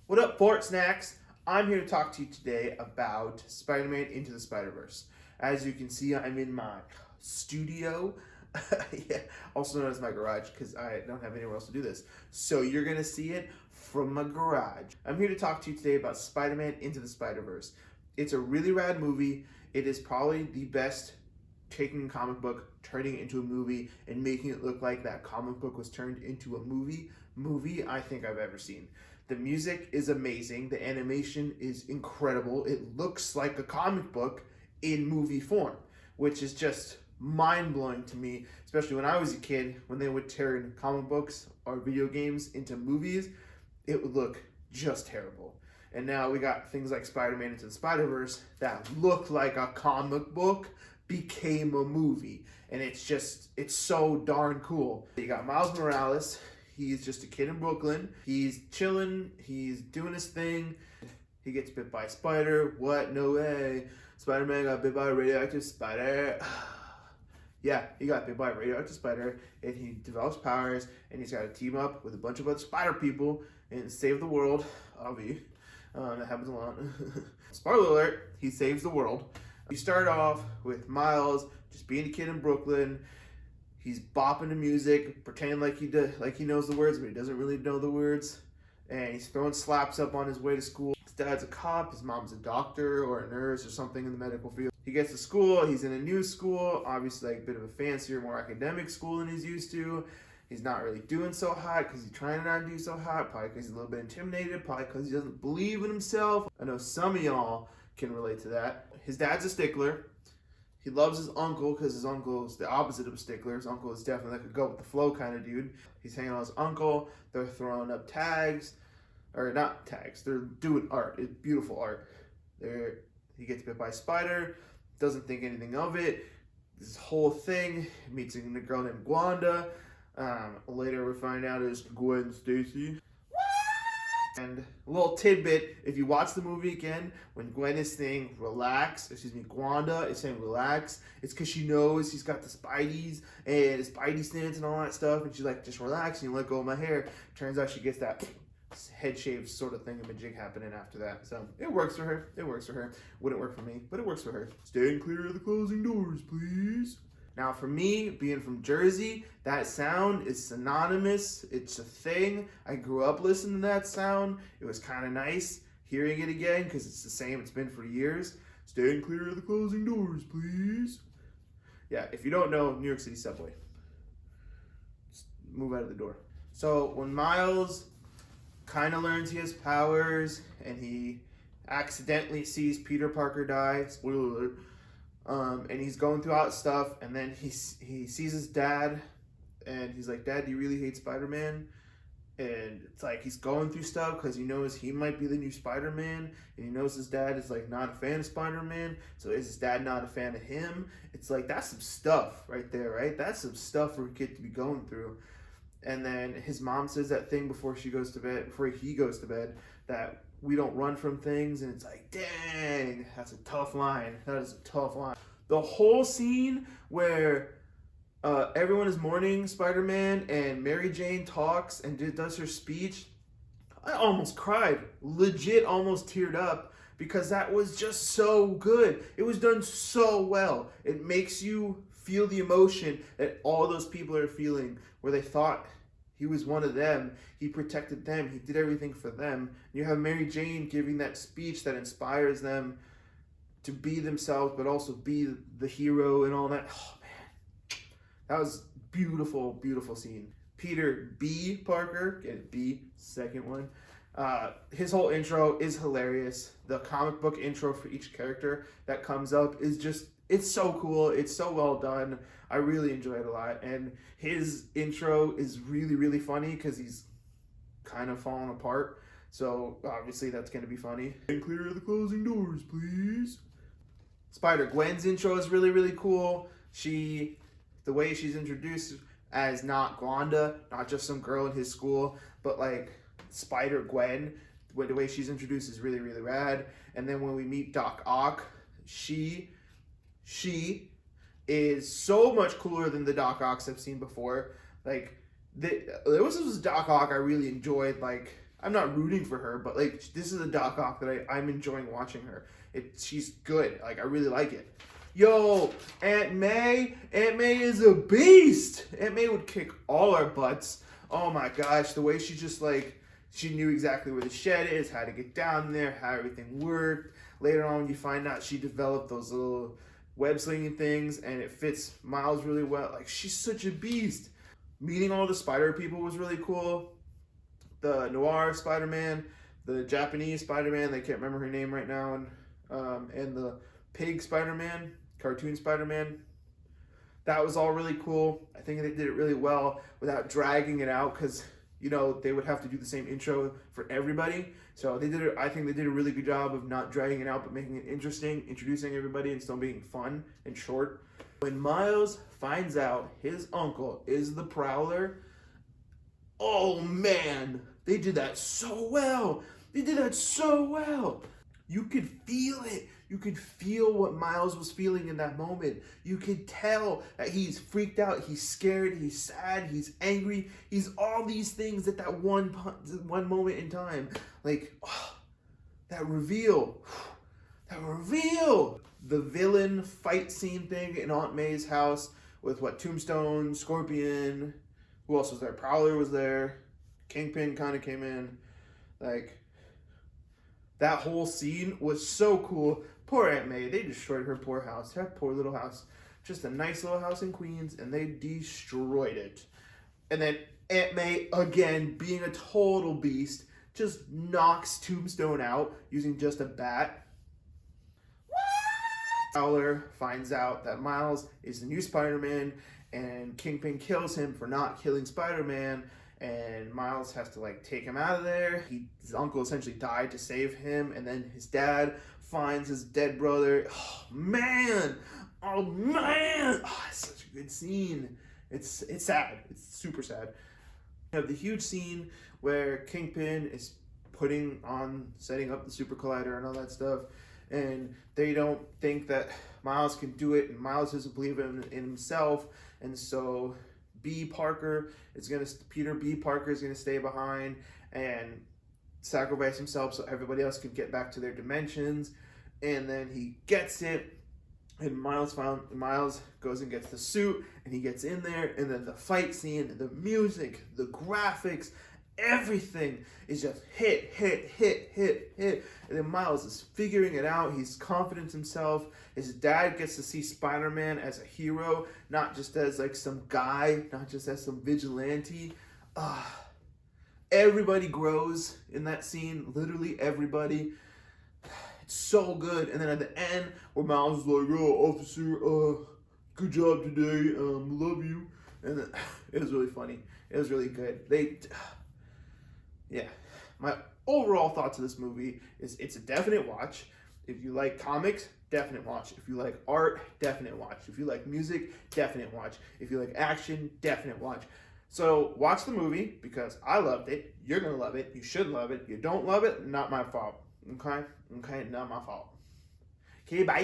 What up, Fort Snacks? I'm here to talk to you today about Spider-Man Into the Spider-Verse. As you can see, I'm in my studio, yeah, also known as my garage because I don't have anywhere else to do this. So you're going to see it from my garage. I'm here to talk to you today about Spider-Man Into the Spider-Verse. It's a really rad movie. It is probably the best taking a comic book, turning it into a movie, and making it look like that comic book was turned into a movie I think I've ever seen. The music is amazing. The animation is incredible. It looks like a comic book in movie form, which is just mind-blowing to me, especially when I was a kid. When they would turn comic books or video games into movies, it would look just terrible. And now we got things like Spider-Man Into the Spider-Verse that look like a comic book became a movie. And it's so darn cool. You got Miles Morales. He's just a kid in Brooklyn. He's chilling. He's doing his thing. He gets bit by a spider. What? No way. Spider-Man got bit by a radioactive spider. Yeah, he got bit by a radioactive spider, and he develops powers, and he's got to team up with a bunch of other spider people and save the world. Obvi. That happens a lot. Spoiler alert, he saves the world. You start off with Miles just being a kid in Brooklyn. He's bopping to music, pretending like he knows the words, but he doesn't really know the words. And he's throwing slaps up on his way to school. His dad's a cop, his mom's a doctor or a nurse or something in the medical field. He gets to school, he's in a new school, obviously like a bit of a fancier, more academic school than he's used to. He's not really doing so hot because he's trying not to do so hot, probably because he's a little bit intimidated, probably because he doesn't believe in himself. I know some of y'all can relate to that. His dad's a stickler. He loves his uncle because his uncle is the opposite of a stickler. His uncle is definitely like a go with the flow kind of dude. He's hanging out with his uncle. They're throwing up tags, or not tags. They're doing art. It's beautiful art. He gets bit by a spider. Doesn't think anything of it. This whole thing. Meets a girl named Gwanda. Later we find out it's Gwen Stacy. And a little tidbit, if you watch the movie again, when Gwen is saying Gwanda is saying relax, it's because she knows he's got the Spideys and his Spidey stance and all that stuff, and she's like, just relax and you let go of my hair. Turns out she gets that head shave sort of thingamajig happening after that. So it works for her. It works for her. Wouldn't work for me, but it works for her. Staying clear of the closing doors, please. Now for me, being from Jersey, that sound is synonymous. It's a thing. I grew up listening to that sound. It was kind of nice hearing it again because it's the same. It's been for years. Staying clear of the closing doors, please. Yeah, if you don't know, New York City subway. Just move out of the door. So when Miles kind of learns he has powers and he accidentally sees Peter Parker die, spoiler alert, and he's going throughout stuff, and then he sees his dad, and he's like, Dad, do you really hate Spider-Man? And it's like he's going through stuff because he knows he might be the new Spider-Man, and he knows his dad is like not a fan of Spider-Man, so is his dad not a fan of him? It's like, that's some stuff right there, right? That's some stuff for a kid to be going through. And then his mom says that thing before he goes to bed, that we don't run from things, and it's like, dang, that's a tough line. That is a tough line. The whole scene where everyone is mourning Spider-Man and Mary Jane talks and does her speech, I almost cried. Legit almost teared up because that was just so good. It was done so well. It makes you feel the emotion that all those people are feeling, where they thought he was one of them. He protected them. He did everything for them. You have Mary Jane giving that speech that inspires them to be themselves, but also be the hero and all that. Oh, man. That was beautiful, beautiful scene. Peter B. Parker, get it, B, second one. His whole intro is hilarious. The comic book intro for each character that comes up is just, it's so cool. It's so well done. I really enjoy it a lot. And his intro is really, really funny because he's kind of falling apart. So obviously that's going to be funny. And clear the closing doors, please. Spider-Gwen's intro is really, really cool. The way she's introduced as not Gwanda, not just some girl in his school, but like Spider-Gwen, the way she's introduced is really, really rad. And then when we meet Doc Ock, she is so much cooler than the Doc Ocks I've seen before. Like, this was Doc Ock I really enjoyed, like, I'm not rooting for her, but like this is a Doc Ock that I'm enjoying watching her. She's good. Like I really like it. Yo, Aunt May. Aunt May is a beast. Aunt May would kick all our butts. Oh my gosh, the way she just like she knew exactly where the shed is, how to get down there, how everything worked. Later on, you find out she developed those little web slinging things, and it fits Miles really well. Like she's such a beast. Meeting all the spider people was really cool. The noir Spider-Man, the Japanese Spider-Man, they can't remember her name right now, and the pig Spider-Man, cartoon Spider-Man. That was all really cool. I think they did it really well without dragging it out because, you know, they would have to do the same intro for everybody. So they did it. I think they did a really good job of not dragging it out, but making it interesting, introducing everybody, and still being fun and short. When Miles finds out his uncle is the Prowler, oh man, they did that so well. They did that so well. You could feel it. You could feel what Miles was feeling in that moment. You could tell that he's freaked out, he's scared, he's sad, he's angry. He's all these things at that one moment in time. Like, oh, that reveal. That reveal. The villain fight scene thing in Aunt May's house with what, Tombstone, Scorpion, who else was there? Prowler was there. Kingpin kind of came in. Like, that whole scene was so cool. Poor Aunt May. They destroyed her poor house. Her poor little house. Just a nice little house in Queens, and they destroyed it. And then Aunt May, again, being a total beast, just knocks Tombstone out using just a bat. Prowler finds out that Miles is the new Spider-Man, and Kingpin kills him for not killing Spider-Man, and Miles has to like take him out of there. His uncle essentially died to save him, and then his dad finds his dead brother. Oh man! Oh man! Oh, it's such a good scene. It's sad. It's super sad. You have the huge scene where Kingpin is setting up the super collider and all that stuff, and they don't think that Miles can do it, and Miles doesn't believe in himself, and so Peter B. Parker is gonna stay behind and sacrifice himself so everybody else can get back to their dimensions. And then he gets it, and Miles goes and gets the suit, and he gets in there, and then the fight scene, the music, the graphics, everything is just hit. And then Miles is figuring it out. He's confident in himself. His dad gets to see Spider-Man as a hero, not just as like some guy, not just as some vigilante. Everybody grows in that scene. Literally everybody. It's so good. And then at the end, where Miles is like, "Oh, officer, good job today. Love you." And then, it was really funny. It was really good. Yeah. My overall thoughts of this movie is it's a definite watch. If you like comics, definite watch. If you like art, definite watch. If you like music, definite watch. If you like action, definite watch. So watch the movie because I loved it. You're going to love it. You should love it. You don't love it, not my fault. Okay? Okay? Not my fault. Okay, bye.